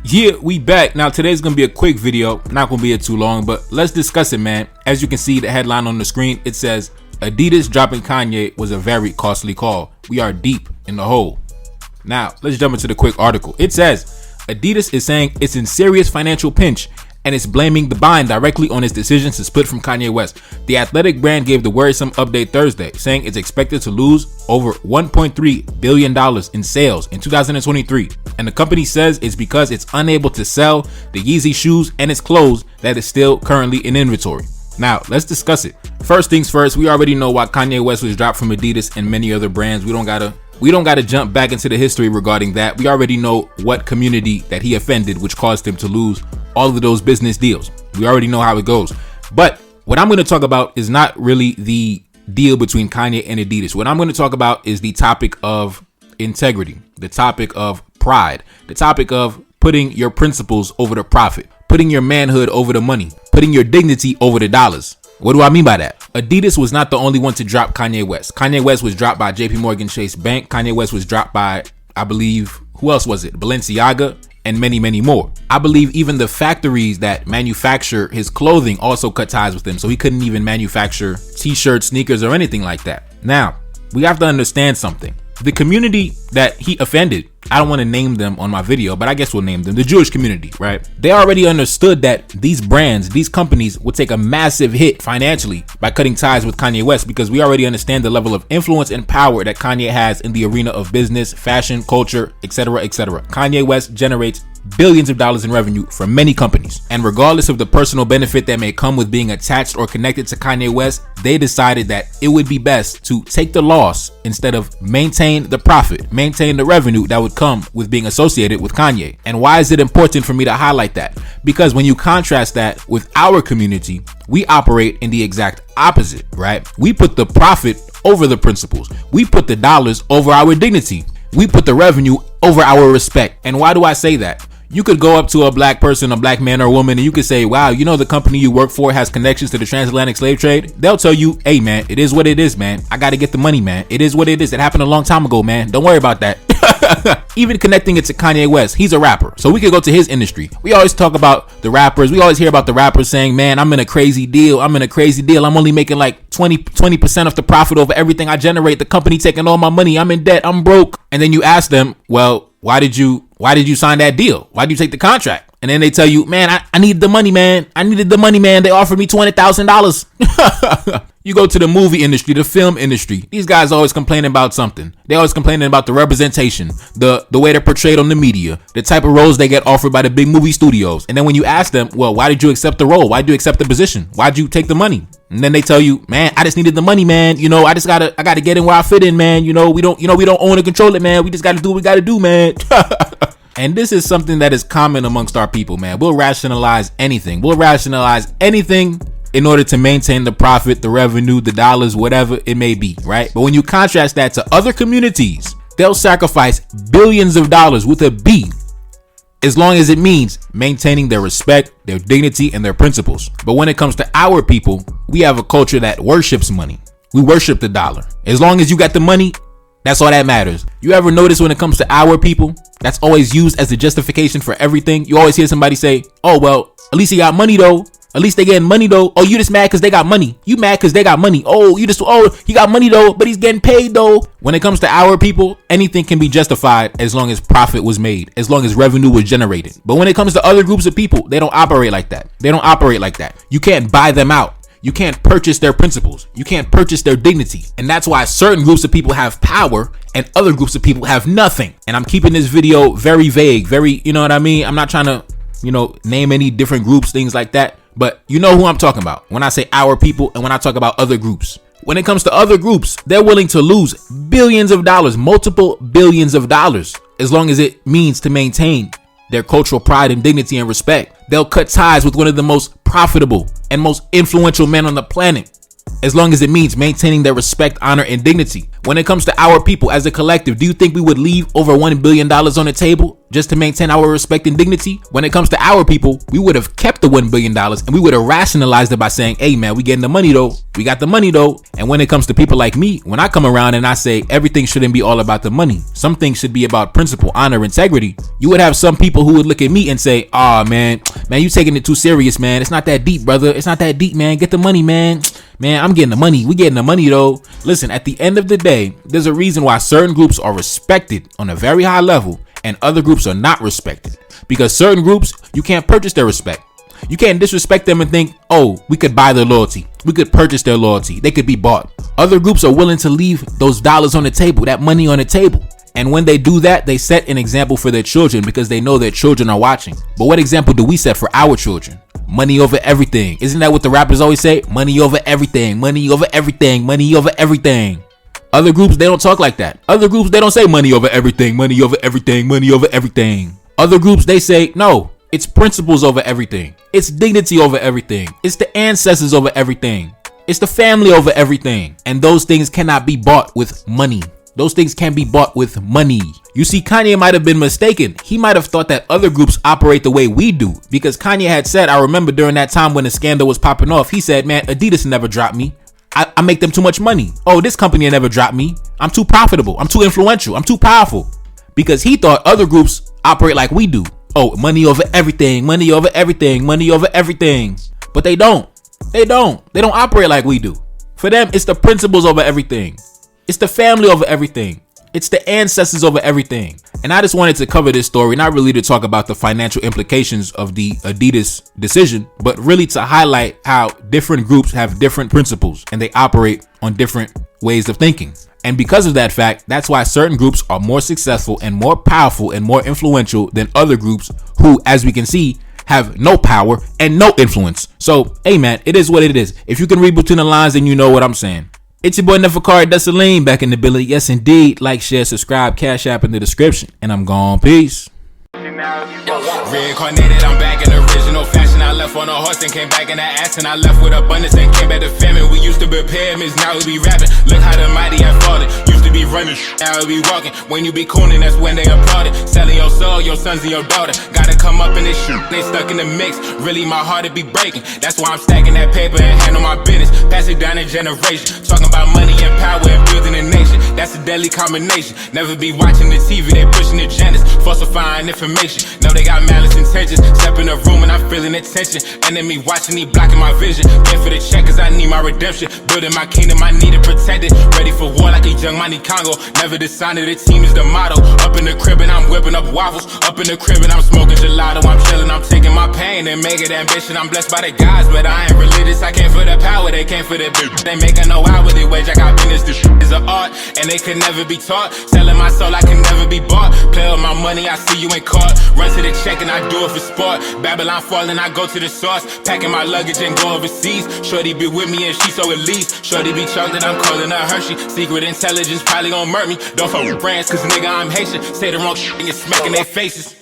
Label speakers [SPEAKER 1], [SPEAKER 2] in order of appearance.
[SPEAKER 1] Yeah, we back. Now today's gonna be a quick video, not gonna be it too long, but let's discuss it, man. As you can see, the headline on the screen, it says Adidas dropping Kanye was a very costly call. We are deep in the hole. Now let's jump into the quick article. It says Adidas is saying it's in serious financial pinch and it's blaming the bind directly on its decision to split from Kanye West. The athletic brand gave the worrisome update Thursday, saying it's expected to lose over $1.3 billion in sales in 2023. And the company says it's because it's unable to sell the Yeezy shoes and its clothes that is still currently in inventory. Now, let's discuss it. First things first, we already know why Kanye West was dropped from Adidas and many other brands. We don't gotta jump back into the history regarding that. We already know what community that he offended, which caused him to lose all of those business deals. We already know how it goes. But what I'm going to talk about is not really the deal between Kanye and Adidas. What I'm going to talk about is the topic of integrity, the topic of pride, the topic of putting your principles over the profit, putting your manhood over the money, putting your dignity over the dollars. What do I mean by that? Adidas was not the only one to drop Kanye West. Kanye West was dropped by JP Morgan Chase Bank. Kanye West was dropped by, I believe, who else was it? Balenciaga and many, many more. I believe even the factories that manufacture his clothing also cut ties with him. So he couldn't even manufacture t-shirts, sneakers, or anything like that. Now, we have to understand something. The community that he offended, I don't want to name them on my video, but I guess we'll name them, the Jewish community, right? They already understood that these brands, these companies would take a massive hit financially by cutting ties with Kanye West, because we already understand the level of influence and power that Kanye has in the arena of business, fashion, culture, etc., etc. Kanye West generates billions of dollars in revenue for many companies. And regardless of the personal benefit that may come with being attached or connected to Kanye West, they decided that it would be best to take the loss instead of maintain the profit, maintain the revenue that would come with being associated with Kanye. And why is it important for me to highlight that? Because when you contrast that with our community, we operate in the exact opposite, right? We put the profit over the principles. We put the dollars over our dignity. We put the revenue over our respect. And why do I say that? You could go up to a black person, a black man or woman, and you could say, wow, you know, the company you work for has connections to the transatlantic slave trade. They'll tell you, hey, man, it is what it is, man. I got to get the money, man. It is what it is. It happened a long time ago, man. Don't worry about that. Even connecting it to Kanye West, he's a rapper. So we could go to his industry. We always talk about the rappers. We always hear about the rappers saying, man, I'm in a crazy deal. I'm only making like 20% of the profit over everything I generate. The company taking all my money. I'm in debt. I'm broke. And then you ask them, well, why did you sign that deal? Why did you take the contract? And then they tell you, man, I need the money, man. I needed the money, man. They offered me $20,000. You go to the movie industry, the film industry. These guys always complaining about something. They always complaining about the representation, the way they're portrayed on the media, the type of roles they get offered by the big movie studios. And then when you ask them, well, why did you accept the role? Why did you accept the position? Why'd you take the money? And then they tell you, man, I just needed the money, man. You know, I gotta get in where I fit in, man. You know, we don't own and control it, man. We just gotta do what we gotta do, man. And this is something that is common amongst our people, man. We'll rationalize anything. In order to maintain the profit, the revenue, the dollars, whatever it may be, right? But when you contrast that to other communities, they'll sacrifice billions of dollars with a B, as long as it means maintaining their respect, their dignity, and their principles. But when it comes to our people, we have a culture that worships money. We worship the dollar. As long as you got the money, that's all that matters. You ever notice when it comes to our people, that's always used as a justification for everything? You always hear somebody say, oh, well, at least he got money though. At least they getting money though. Oh, you just mad because they got money. You mad because they got money. Oh, he got money though, but he's getting paid though. When it comes to our people, anything can be justified as long as profit was made, as long as revenue was generated. But when it comes to other groups of people, they don't operate like that. You can't buy them out. You can't purchase their principles. You can't purchase their dignity. And that's why certain groups of people have power and other groups of people have nothing. And I'm keeping this video very vague, very, you know what I mean? I'm not trying to, name any different groups, things like that. But you know who I'm talking about when I say our people and when I talk about other groups. When it comes to other groups, they're willing to lose billions of dollars, multiple billions of dollars, as long as it means to maintain their cultural pride and dignity and respect. They'll cut ties with one of the most profitable and most influential men on the planet as long as it means maintaining their respect, honor, and dignity. When it comes to our people as a collective, do you think we would leave over $1 billion on the table just to maintain our respect and dignity? When it comes to our people, we would have kept the $1 billion and we would have rationalized it by saying, hey man, we getting the money though. We got the money though. And when it comes to people like me, when I come around and I say everything shouldn't be all about the money, some things should be about principle, honor, integrity, you would have some people who would look at me and say, oh man, you taking it too serious, man. It's not that deep, brother. It's not that deep, man. Get the money, man. Man, I'm getting the money. We getting the money though. Listen, at the end of the day, there's a reason why certain groups are respected on a very high level and other groups are not respected. Because certain groups, you can't purchase their respect. You can't disrespect them and think, oh, we could buy their loyalty. We could purchase their loyalty. They could be bought. Other groups are willing to leave those dollars on the table, that money on the table. And when they do that, they set an example for their children because they know their children are watching. But what example do we set for our children? Money over everything. Isn't that what the rappers always say? Money over everything, money over everything, money over everything. Other groups, they don't talk like that. Other groups, they don't say money over everything, money over everything, money over everything. Other groups, they say, no, it's principles over everything. It's dignity over everything. It's the ancestors over everything. It's the family over everything. And those things cannot be bought with money. Those things can be bought with money. You see, Kanye might have been mistaken. He might have thought that other groups operate the way we do. Because Kanye had said, I remember during that time when the scandal was popping off, he said, man, Adidas never dropped me. I make them too much money. Oh, this company never dropped me. I'm too profitable. I'm too influential. I'm too powerful. Because he thought other groups operate like we do. Oh, money over everything, money over everything, money over everything. But they don't. They don't operate like we do. For them, it's the principles over everything. It's the family over everything. It's the ancestors over everything. And I just wanted to cover this story, not really to talk about the financial implications of the Adidas decision, but really to highlight how different groups have different principles and they operate on different ways of thinking. And because of that fact, that's why certain groups are more successful and more powerful and more influential than other groups who, as we can see, have no power and no influence. So, hey man, it is what it is. If you can read between the lines, then you know what I'm saying. It's your boy Neferkari Desaline back in the building. Yes, indeed. Like, share, subscribe, Cash App in the description. And I'm gone. Peace.
[SPEAKER 2] Reincarnated, I'm back in original fashion. I left on a horse and came back in the ass, and I left with abundance and came back to famine. We used to be pyramids, now we be rapping. Look how the mighty have fallen. Used to be running, now we be walking. When you be cooning, that's when they applauded. Selling your soul, your sons and your daughter. Gotta come up in this shit, they stuck in the mix. Really, my heart it be breaking. That's why I'm stacking that paper and handle my business. Pass it down a generation. Talking about money and power and building a nation. That's a deadly combination. Never be watching the TV, they pushing agendas, falsifying information. Know they got malice intentions. Step in the room and I'm feeling the tension. Enemy watching, he blocking my vision. Pay for the check cause I need my redemption. Building my kingdom, I need it protected. Ready for war like a young Money Congo. Never decided the team is the motto. Up in the crib and I'm whipping up waffles. Up in the crib and I'm smoking gelato. I'm chilling, I'm taking my pain and make it ambition. I'm blessed by the gods, but I ain't religious. I came for the power, they came for the bitch. They making no hourly wage, I got business. This shit is an art and they could never be taught. Selling my soul, I can never be bought. Play with my money, I see you ain't caught. Run to the check and I do it for sport. Babylon falling, I go to the source. Packing my luggage and go overseas. Shorty be with me and she so elite. Shorty be chocolate, I'm calling her Hershey. Secret intelligence probably gon' murk me. Don't fuck with brands cause nigga I'm Haitian. Say the wrong shit and you're smacking their faces.